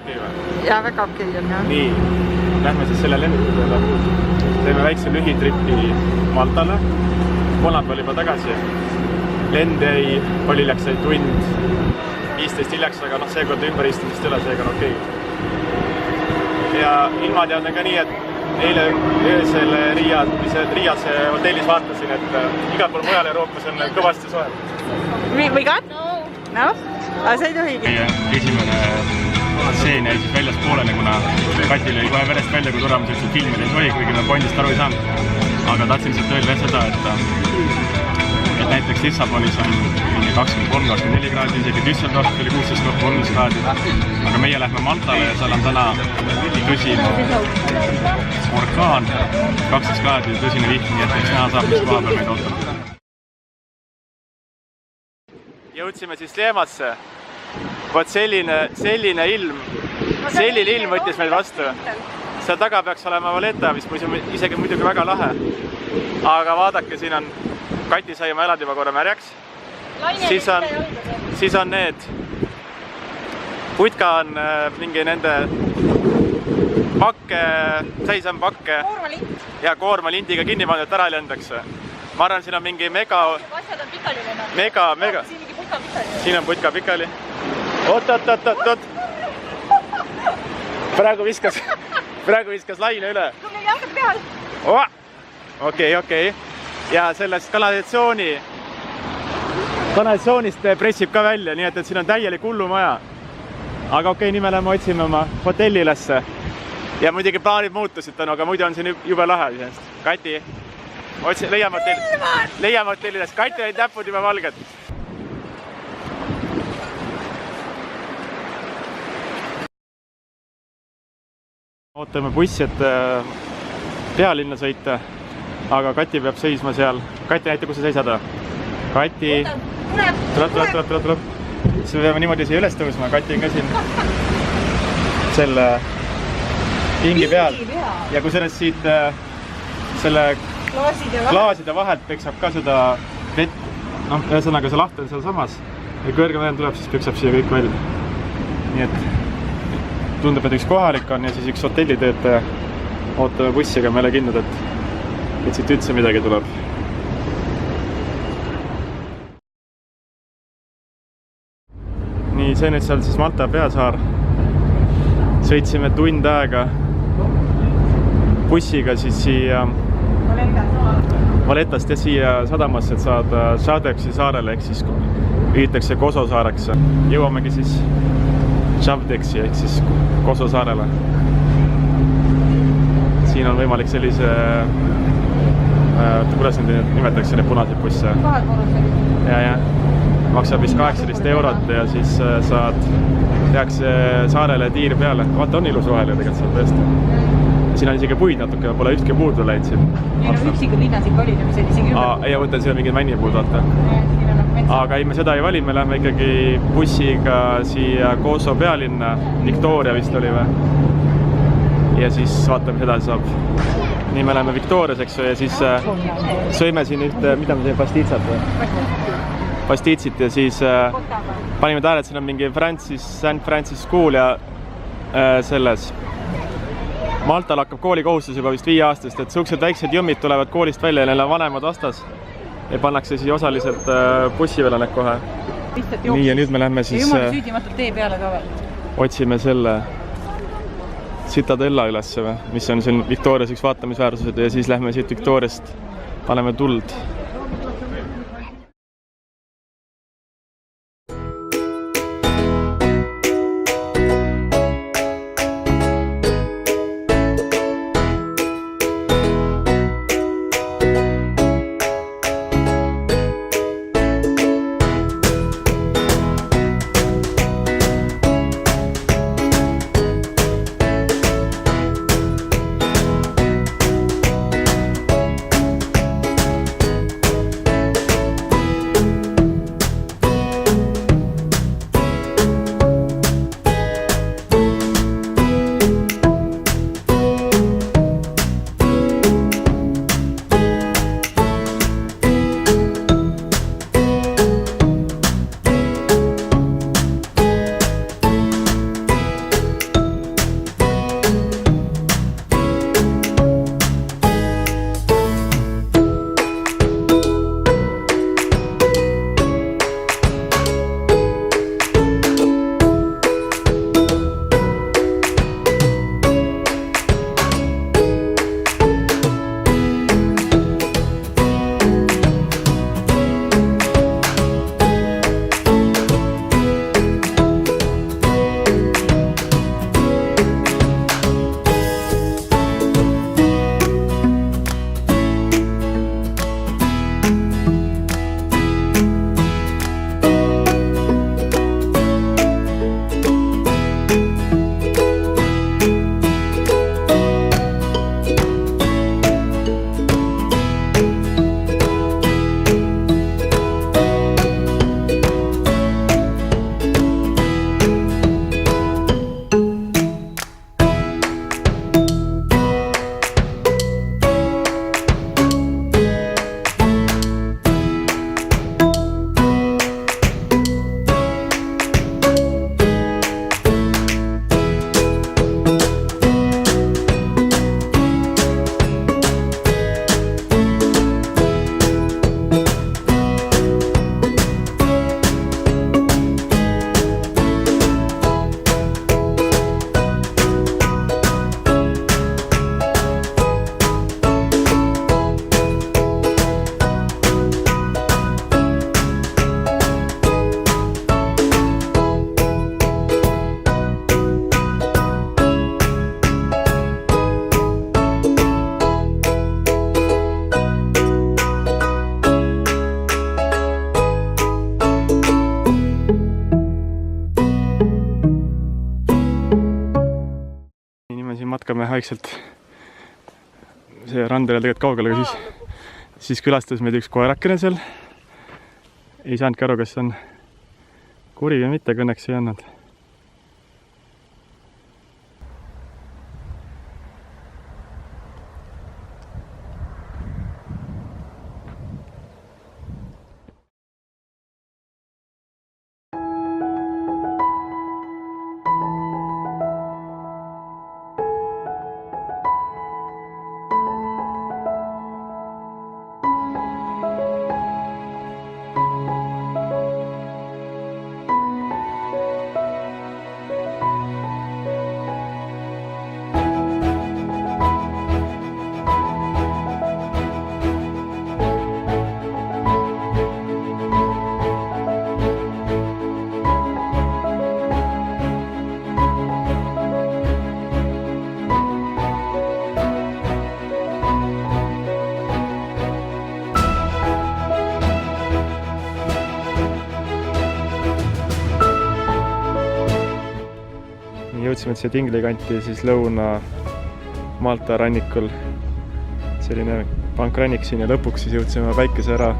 okei või? Jaa, väga okei on, jah. Nii, lähme siis selle lennuki peale. Teeme väikse lühitripi Maltale. Kolmapäeval juba tagasi. Lend jäi, läks tund 15 hiljaks, aga seekord ümberistumist ei ole, seega on okei. Ja ilmateadne ka nii, et eile öösel Riias hotellis vaatasin, et igal pool mujal Euroopas on kõvasti soe. We got? No? Aga see ei tohigi. Esimene stseen jäi siis väljas poolele, kuna Katil oli kohe verest välja, kui turvamus ütles, et filmida ei tohi, kuigi me pointist aru ei saanud. Aga tahtsin lihtsalt öelda seda, et näiteks Lissabonis on mingi 23-24 kraadi, isegi Düsseldorf oli 16-13 kraadi. Aga meie lähme Maltale ja seal on täna tõsine orkaan, 12 kraadi, tõsine vihm, nii et eks näha saab, mis koha peal meid ootab. Jõudsime siis Leemasse. Vot selline ilm võttis meil vastu. Seal taga peaks olema Valletta, mis isegi muidugi väga lahe. Aga vaadake, siin on Kati sai oma elad juba korra märjaks. Siis on need. Putka on mingi nende pakke, seisam pakke. Ja koormalindiga kinni pandud, et ära ei lendaks. Ma arvan, siin on mingi mega... Siin on putka pikali. Oot. Praegu viskas laine üle. Okei. Ja sellest kanalisatsioonist pressib ka välja, nii et siin on täielik hullumaja. Aga okei, nii me läheme otsime oma hotelli ülesse. Ja muidugi plaanid muutusid tänu, aga muidu on siin jube lahe. Kati, leiame hotelli üles. Kati olid näpud juba valged. Ootame bussi, et pealinna sõita, aga Kati peab seisma seal. Kati, näita, kus sa seisad? Kati, tuleb. Siis me peame niimoodi siia üles tõusma. Kati on ka siin selle pingi peal. Ja kui sellest siit selle klaaside vahelt peksab ka seda vett. Ühesõnaga see laht on seal samas. Ja kui kõrge vend tuleb, siis peksab siia kõik välja. Nii et tundub, et üks kohalik on ja siis üks hotellitöötaja. Ootame bussiga, me ei ole kindlad, et siit üldse midagi tuleb. Nii, see nüüd seal siis Malta peasaar. Sõitsime tund aega bussiga siis siia Vallettast ja siia sadamasse, et saada Šadeksi saarele, ehk siis viitakse Koso saareks. Jõuamegi siis Šadeksi ehk siis Koso saarele. Siin on võimalik sellise, kuidas nüüd nimetatakse neid punaseid busse? Ja. Maksab vist 18 eurot ja siis tehakse saarele tiir peale. Vaata, on ilus roheline tegelikult seal tõesti. Siin on isegi puid natuke, pole ühtki puud läinud siin. Üksikud linnad ikka olid, mis oli isegi ümber. Ja mõtlen, siin on mingid männipuud, vaata. Aga me seda ei vali, me läheme ikkagi bussiga siia Koso pealinna, Victoria vist oli või. Ja siis vaatame, mida saab. Nii me läheme Victorias, eks ju, ja siis sõime siin ühte, mida me teeme, pastitsat või? Pastitsit ja siis panime tähele, et siin on mingi St. Francis School ja selles Maltal hakkab koolikohustus juba vist 5 aastast, et suksed väiksed jõmmid tulevad koolist välja ja neil on vanemad vastas ja pannakse siis osaliselt bussi peale need kohe. Nii ja nüüd me lähme siis jumala süüdimatult tee peale ka veel. Otsime selle Citadella ülesse, mis on siin Victorias üks vaatamisväärsused ja siis lähme siit Victoriast, paneme tuld. hakkame vaikselt. See rand oli tegelikult kaugel, aga siis külastas meid üks koerakene seal. Ei saanudki aru, kas on kuri või mitte, õnneks ei olnud. Jõudsime siia Tingli kanti siis Lõuna-Malta rannikul. Selline pankrannik siin ja lõpuks siis jõudsime päikese ära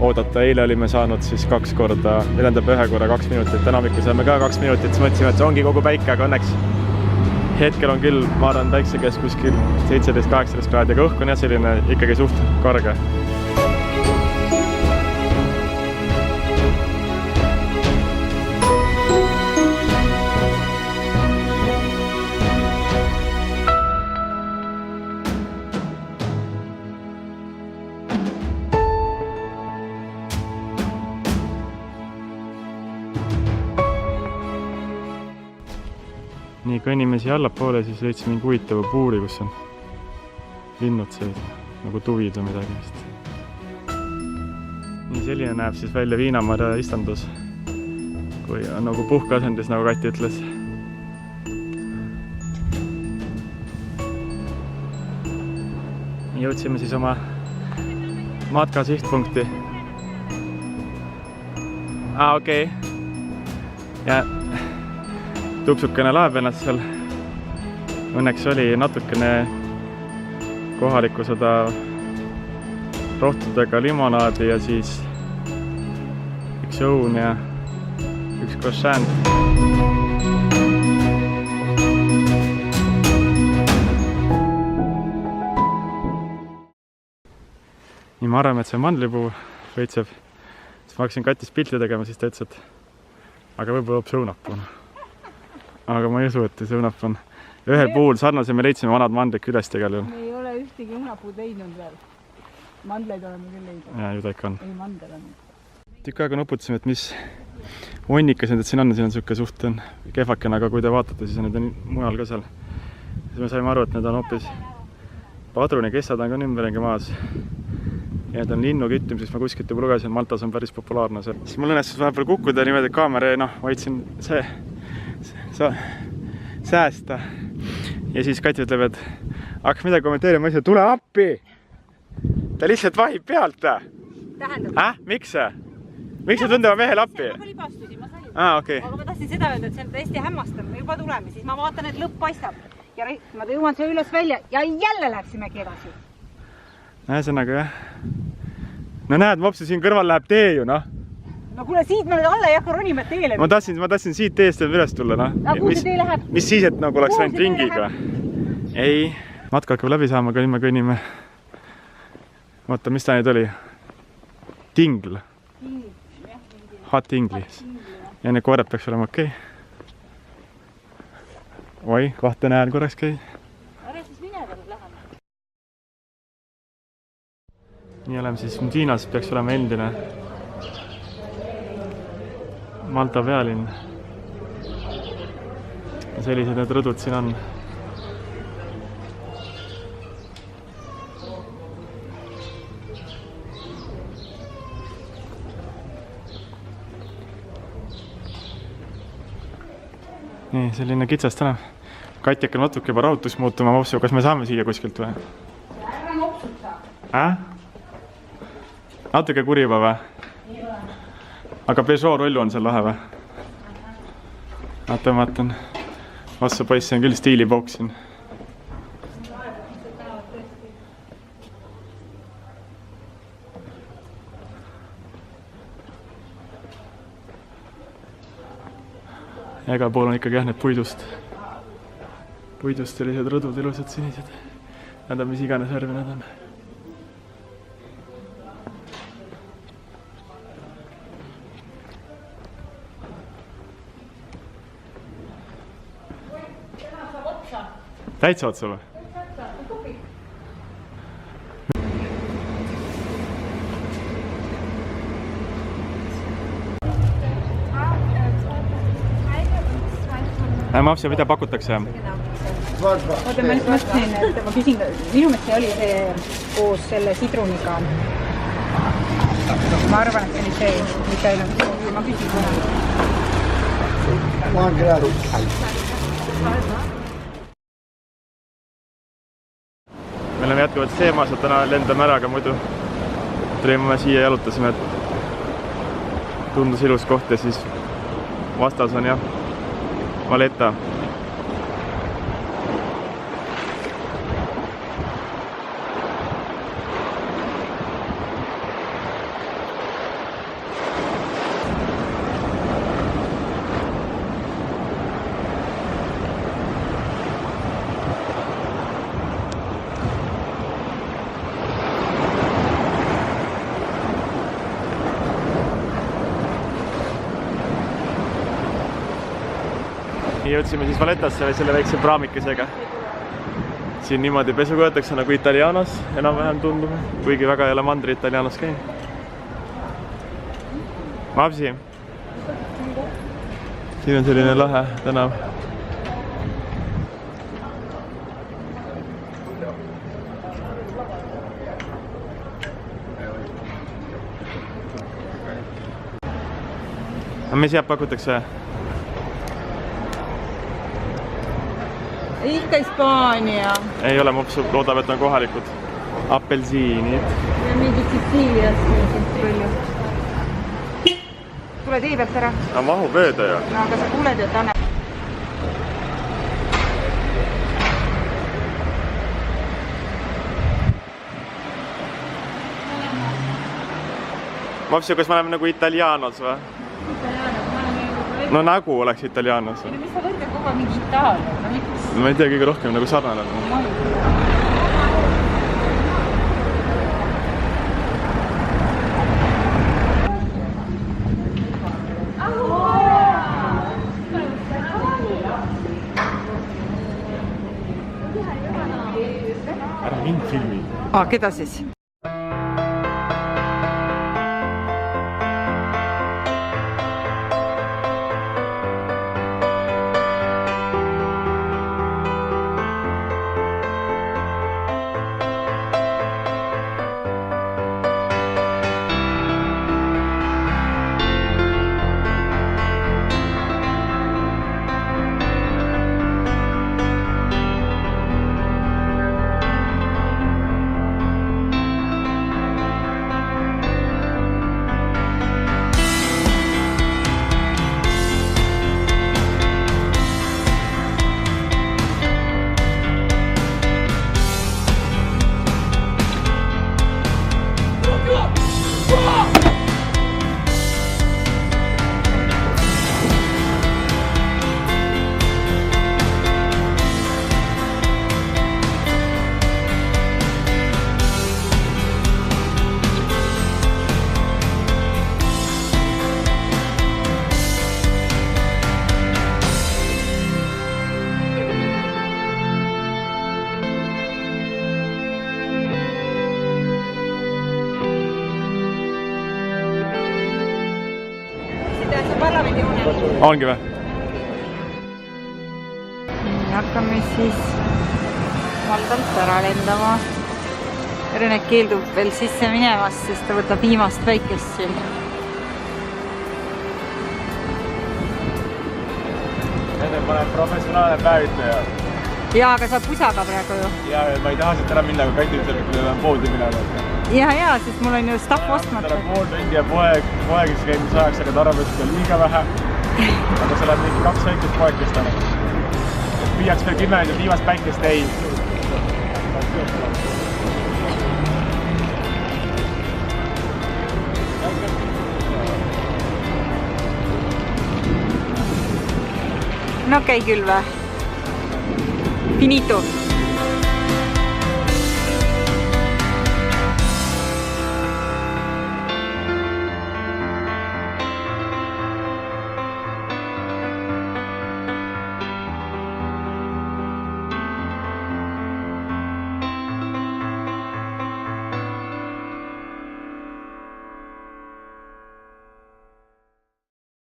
oodata. Eile olime saanud siis 2 korda, meil tähendab 1 korra 2 minutit. Täna hommikul saame ka 2 minutit, siis mõtlesime, et see ongi kogu päike, aga õnneks hetkel on küll, ma arvan, päikse käes kuskil 17-18 kraadi, aga õhk on jah selline ikkagi suht karge. Nii kõnnime siia allapoole, siis leidsime mingi huvitava puuri, kus on linnud sees, nagu tuvid või midagi vist. Nii selline näeb siis välja Viinamarja istandus, kui on nagu puhkeasendis, nagu Kati ütles. Jõudsime siis oma matka sihtpunkti. Okei. Ja tupsukene laeb ennast seal. Õnneks oli natukene kohalikku seda rohtudega limonaadi ja siis üks õun ja üks croissant. Nii ma arvan, et see mandlipuu veitseb. Siis ma hakkasin Katis pilti tegema, siis ta ütles, et aga võib-olla hoopis õunapuu. Aga ma ei usu, et see õunapuu on. Ühel puhul sarnase me leidsime vanad mandlik üles tegal juhul. Me ei ole ühtegi õunapuud leidnud veel. Mandleid oleme küll leidnud. Jaa, ju ta ikka on. Ei, mandel on. Tükk aega nuputasime, et mis onnikas need siin on. Siin on niisugune suht kehvakene, aga kui te vaatate, siis on need mujal ka seal. Siis me saime aru, et need on hoopis padrunikessad on ka ümberringi maas. Ja need on linnu küttimiseks, ma kuskilt juba lugesin, Maltas on päris populaarne see. Siis mul õnnestus vahepeal kukkuda niimoodi kaamera ja hoidsin säästa. Ja siis Kati ütleb, et hakkas midagi kommenteerima, ma ütlesin, tule appi! Ta lihtsalt vahib pealt. Tähendab? Miks see? Miks see tundeva mehel appi? Ma libastusin, ma sain. Okay. Aga ma tahtsin seda öelda, et see on täiesti hämmastav. Me juba tuleme, siis ma vaatan, et lõpp paistab. Ja ma jõuan see üles välja ja jälle läheksimegi edasi. Ühesõnaga jah. No näed, mopsi siin kõrval läheb tee ju, noh. No kuule, siit me alla ei hakka ronima teele. Ma tahtsin siit teest üles tulla, noh. Aga kuhu see tee läheb? Mis siis, et nagu oleks ainult ringiga? Ei. Matka hakkab läbi saama, aga nüüd me kõnnime. Vaata, mis ta nüüd oli? Tingl. Hot Tingli. Ja need koerad peaks olema okei. Oi, kahte näen korraks käi. Ära siis mine veel läheme. Nii oleme siis Mdinas, peaks olema endine Malta pealinn. Ja sellised need rõdud siin on. Nii, selline kitsas tänav. Kati hakkab natuke juba rahutuks muutuma. Mopsu, kas me saame siia kuskilt või? Ära nopsuta. Natuke kuri juba või? Ei ole. Aga Peugeot rollu on seal lahe või? Vaata, ma vaatan. Vastu poiss, see on küll stiilipook siin. Ja igal pool on ikkagi jah need puidust sellised rõdud, ilusad sinised. Nad on mis iganes värvi nad on. Täitsa otsa või? Mapsi, mida pakutakse? Oota, ma mõtlesin, et ma küsin, minu meelest see oli see koos selle sidruniga. Ma arvan, et see oli see, mis ainult. Ma küsin kohe. Meil on jätkuvalt seemas, et täna lendame ära, aga muidu tulime siia ja jalutasime, et tundus ilus koht ja siis vastas on jah Valletta. Jõudsime siis Vallettasse selle väikse praamikesega. Siin niimoodi pesu köetakse nagu Italianos, enam-vähem tundub, kuigi väga ei ole mandri Italianos käinud. Mapsi. Siin on selline lahe tänav. Mis jääb pakutakse? Ikka Hispaania. Ei ole, Mopsu loodab, et on kohalikud. Apelsiinid. Ja mingi Sitsiiliast palju. Tule tee pealt ära. Ta mahub mööda ja. No aga sa kuuled, et Anne. Mopsu, kas me oleme nagu Italianos või? No nagu oleks Italianos. Mis sa võrdad kogu aeg mingi Itaalia? No miks? Ma ei tea, kõige rohkem nagu sarnane. Ära mind filmi. Keda siis? Ongi või? Hakkame siis valdalt ära lendama. Rene keeldub veel sisse minemast, sest ta võtab viimast väikest siin. Nende ma olen professionaalne päevitaja. Jaa, aga sa pusaga praegu ju. Ja ma ei taha siit ära minna, kui Kati ütleb, et meil on pooldi minema. Jaa, sest mul on ju staff ostmata. Tal on pool tundi ja poegis käimise ajaks, aga ta arvab, et seda on liiga vähe. Aga seal on mingi 2 väikest poekest on. Püüaks veel 10 ja viimast päikest ei. okei küll või? Finito.